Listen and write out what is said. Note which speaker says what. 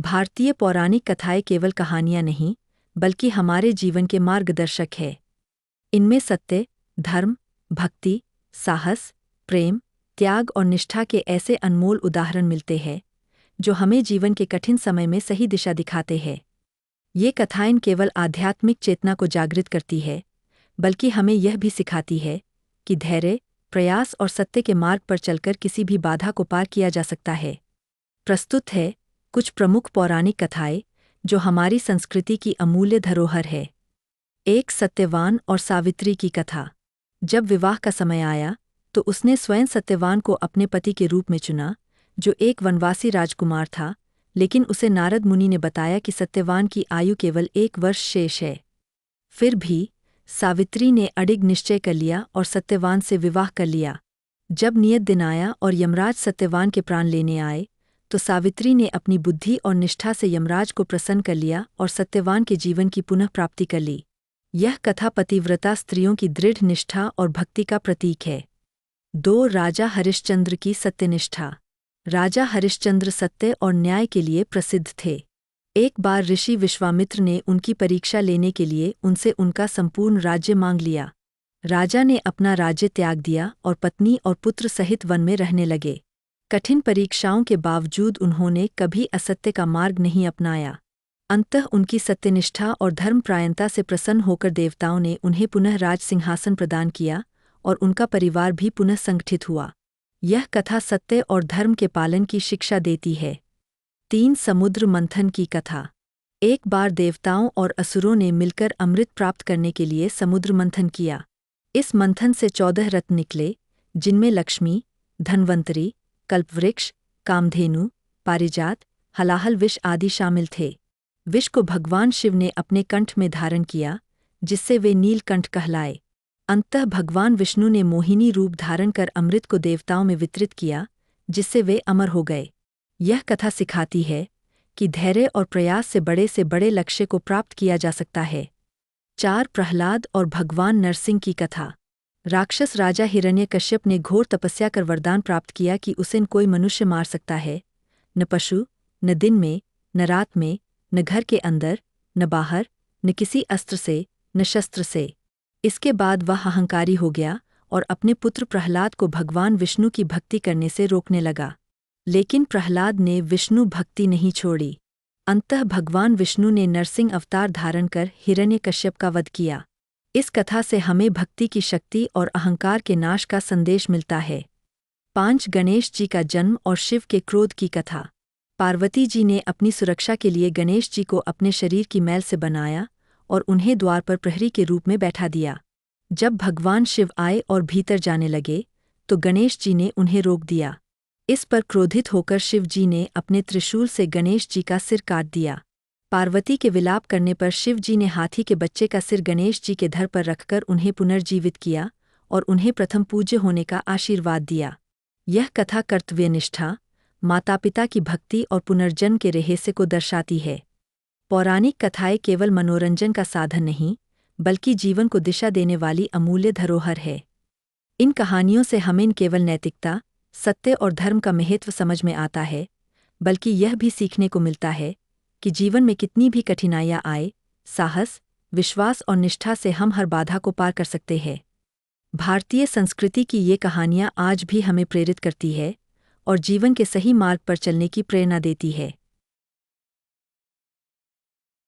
Speaker 1: भारतीय पौराणिक कथाएं केवल कहानियां नहीं, बल्कि हमारे जीवन के मार्गदर्शक है। इनमें सत्य, धर्म, भक्ति, साहस, प्रेम, त्याग और निष्ठा के ऐसे अनमोल उदाहरण मिलते हैं, जो हमें जीवन के कठिन समय में सही दिशा दिखाते हैं। ये कथाएं केवल आध्यात्मिक चेतना को जागृत करती है, बल्कि हमें यह भी सिखाती है कि धैर्य, प्रयास और सत्य के मार्ग पर चलकर किसी भी बाधा को पार किया जा सकता है। प्रस्तुत है कुछ प्रमुख पौराणिक कथाएं जो हमारी संस्कृति की अमूल्य धरोहर है। एक सत्यवान और सावित्री की कथा। जब विवाह का समय आया तो उसने स्वयं सत्यवान को अपने पति के रूप में चुना, जो एक वनवासी राजकुमार था, लेकिन उसे नारद मुनि ने बताया कि सत्यवान की आयु केवल 1 वर्ष शेष है। फिर भी सावित्री ने अडिग निश्चय कर लिया और सत्यवान से विवाह कर लिया। जब नियत दिन आया और यमराज सत्यवान के प्राण लेने आए, तो सावित्री ने अपनी बुद्धि और निष्ठा से यमराज को प्रसन्न कर लिया और सत्यवान के जीवन की पुनः प्राप्ति कर ली। यह कथा पतिव्रता स्त्रियों की दृढ़ निष्ठा और भक्ति का प्रतीक है। 2 राजा हरिश्चंद्र की सत्यनिष्ठा। राजा हरिश्चंद्र सत्य और न्याय के लिए प्रसिद्ध थे। एक बार ऋषि विश्वामित्र ने उनकी परीक्षा लेने के लिए उनसे उनका संपूर्ण राज्य मांग लिया। राजा ने अपना राज्य त्याग दिया और पत्नी और पुत्र सहित वन में रहने लगे। कठिन परीक्षाओं के बावजूद उन्होंने कभी असत्य का मार्ग नहीं अपनाया। अंततः उनकी सत्यनिष्ठा और धर्मपरायणता से प्रसन्न होकर देवताओं ने उन्हें पुनः राज सिंहासन प्रदान किया और उनका परिवार भी पुनः संगठित हुआ। यह कथा सत्य और धर्म के पालन की शिक्षा देती है। 3 समुद्र मंथन की कथा। एक बार देवताओं और असुरों ने मिलकर अमृत प्राप्त करने के लिए समुद्र मंथन किया। इस मंथन से 14 रत्न निकले, जिनमें लक्ष्मी, धन्वंतरी, कल्पवृक्ष, कामधेनु, पारिजात, हलाहल विष आदि शामिल थे। विष को भगवान शिव ने अपने कंठ में धारण किया, जिससे वे नीलकंठ कहलाए। अंततः भगवान विष्णु ने मोहिनी रूप धारण कर अमृत को देवताओं में वितरित किया, जिससे वे अमर हो गए। यह कथा सिखाती है कि धैर्य और प्रयास से बड़े लक्ष्य को प्राप्त किया जा सकता है। 4 प्रहलाद और भगवान नरसिंह की कथा। राक्षस राजा हिरण्यकश्यप ने घोर तपस्या कर वरदान प्राप्त किया कि उसे कोई मनुष्य मार सकता है, न पशु, न दिन में, न रात में, न घर के अंदर, न बाहर, न किसी अस्त्र से, न शस्त्र से। इसके बाद वह अहंकारी हो गया और अपने पुत्र प्रहलाद को भगवान विष्णु की भक्ति करने से रोकने लगा। लेकिन प्रहलाद ने विष्णु भक्ति नहीं छोड़ी। अंततः भगवान विष्णु ने नरसिंह अवतार धारण कर हिरण्यकश्यप का वध किया। इस कथा से हमें भक्ति की शक्ति और अहंकार के नाश का संदेश मिलता है। 5 गणेश जी का जन्म और शिव के क्रोध की कथा। पार्वती जी ने अपनी सुरक्षा के लिए गणेश जी को अपने शरीर की मैल से बनाया और उन्हें द्वार पर प्रहरी के रूप में बैठा दिया। जब भगवान शिव आए और भीतर जाने लगे, तो गणेश जी ने उन्हें रोक दिया। इस पर क्रोधित होकर शिव जी ने अपने त्रिशूल से गणेश जी का सिर काट दिया। पार्वती के विलाप करने पर शिव जी ने हाथी के बच्चे का सिर गणेश जी के धड़ पर रखकर उन्हें पुनर्जीवित किया और उन्हें प्रथम पूज्य होने का आशीर्वाद दिया। यह कथा कर्तव्यनिष्ठा, माता पिता की भक्ति और पुनर्जन्म के रहस्य को दर्शाती है। पौराणिक कथाएं केवल मनोरंजन का साधन नहीं, बल्कि जीवन को दिशा देने वाली अमूल्य धरोहर है। इन कहानियों से हमें न केवल नैतिकता, सत्य और धर्म का महत्व समझ में आता है, बल्कि यह भी सीखने को मिलता है कि जीवन में कितनी भी कठिनाइयां आए, साहस, विश्वास और निष्ठा से हम हर बाधा को पार कर सकते हैं। भारतीय संस्कृति की ये कहानियां आज भी हमें प्रेरित करती है और जीवन के सही मार्ग पर चलने की प्रेरणा देती है।